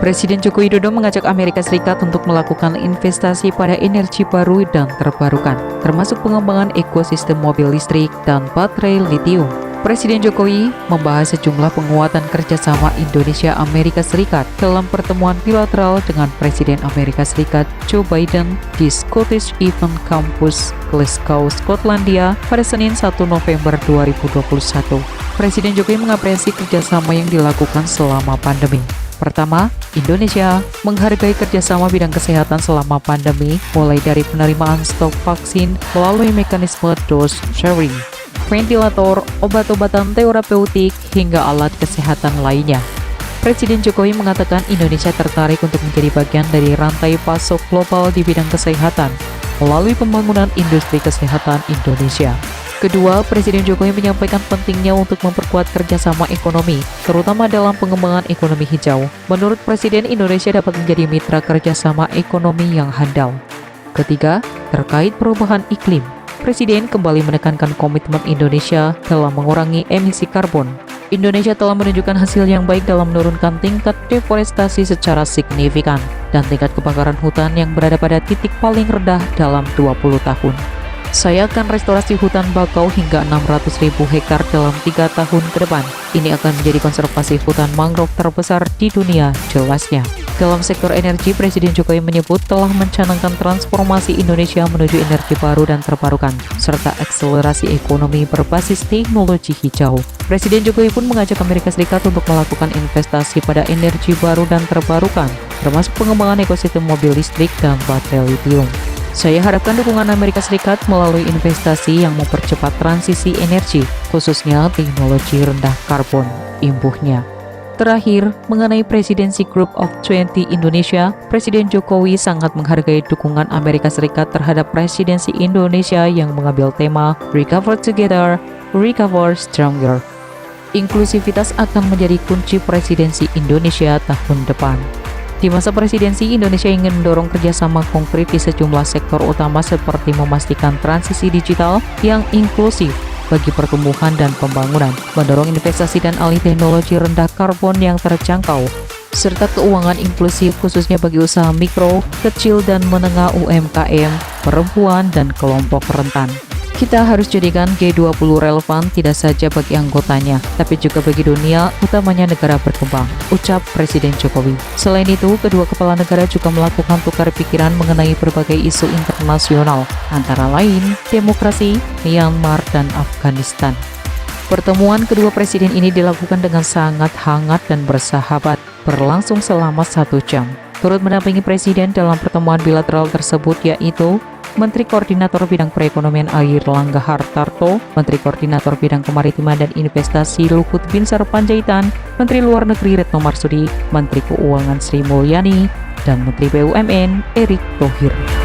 Presiden Joko Widodo mengajak Amerika Serikat untuk melakukan investasi pada energi baru dan terbarukan, termasuk pengembangan ekosistem mobil listrik dan baterai litium. Presiden Jokowi membahas sejumlah penguatan kerjasama Indonesia-Amerika Serikat dalam pertemuan bilateral dengan Presiden Amerika Serikat Joe Biden di Scottish Event Campus, Glasgow, Skotlandia pada Senin 1 November 2021. Presiden Jokowi mengapresiasi kerjasama yang dilakukan selama pandemi. Pertama, Indonesia menghargai kerjasama bidang kesehatan selama pandemi, mulai dari penerimaan stok vaksin melalui mekanisme dose sharing, ventilator, obat-obatan terapeutik, hingga alat kesehatan lainnya. Presiden Jokowi mengatakan Indonesia tertarik untuk menjadi bagian dari rantai pasok global di bidang kesehatan melalui pembangunan industri kesehatan Indonesia. Kedua, Presiden Jokowi menyampaikan pentingnya untuk memperkuat kerjasama ekonomi, terutama dalam pengembangan ekonomi hijau. Menurut Presiden, Indonesia dapat menjadi mitra kerjasama ekonomi yang handal. Ketiga, terkait perubahan iklim, Presiden kembali menekankan komitmen Indonesia dalam mengurangi emisi karbon. Indonesia telah menunjukkan hasil yang baik dalam menurunkan tingkat deforestasi secara signifikan dan tingkat kebakaran hutan yang berada pada titik paling rendah dalam 20 tahun. Saya akan restorasi hutan bakau hingga 600.000 hektar dalam 3 tahun ke depan. Ini akan menjadi konservasi hutan mangrove terbesar di dunia, jelasnya. Dalam sektor energi, Presiden Jokowi menyebut telah mencanangkan transformasi Indonesia menuju energi baru dan terbarukan, serta akselerasi ekonomi berbasis teknologi hijau. Presiden Jokowi pun mengajak Amerika Serikat untuk melakukan investasi pada energi baru dan terbarukan, termasuk pengembangan ekosistem mobil listrik dan baterai litium. Saya harapkan dukungan Amerika Serikat melalui investasi yang mempercepat transisi energi, khususnya teknologi rendah karbon, imbuhnya. Terakhir, mengenai presidensi Group of 20 Indonesia, Presiden Jokowi sangat menghargai dukungan Amerika Serikat terhadap presidensi Indonesia yang mengambil tema Recover Together, Recover Stronger. Inklusivitas akan menjadi kunci presidensi Indonesia tahun depan. Di masa presidensi, Indonesia ingin mendorong kerjasama konkret di sejumlah sektor utama seperti memastikan transisi digital yang inklusif bagi pertumbuhan dan pembangunan, mendorong investasi dan alih teknologi rendah karbon yang terjangkau, serta keuangan inklusif khususnya bagi usaha mikro, kecil dan menengah UMKM, perempuan, dan kelompok rentan. Kita harus jadikan G20 relevan tidak saja bagi anggotanya, tapi juga bagi dunia, utamanya negara berkembang, ucap Presiden Jokowi. Selain itu, kedua kepala negara juga melakukan tukar pikiran mengenai berbagai isu internasional, antara lain demokrasi, Myanmar, dan Afghanistan. Pertemuan kedua presiden ini dilakukan dengan sangat hangat dan bersahabat, berlangsung selama 1 jam. Turut mendampingi Presiden dalam pertemuan bilateral tersebut yaitu Menteri Koordinator Bidang Perekonomian Airlangga Hartarto, Menteri Koordinator Bidang Kemaritiman dan Investasi Luhut Binsar Panjaitan, Menteri Luar Negeri Retno Marsudi, Menteri Keuangan Sri Mulyani, dan Menteri BUMN Erick Thohir.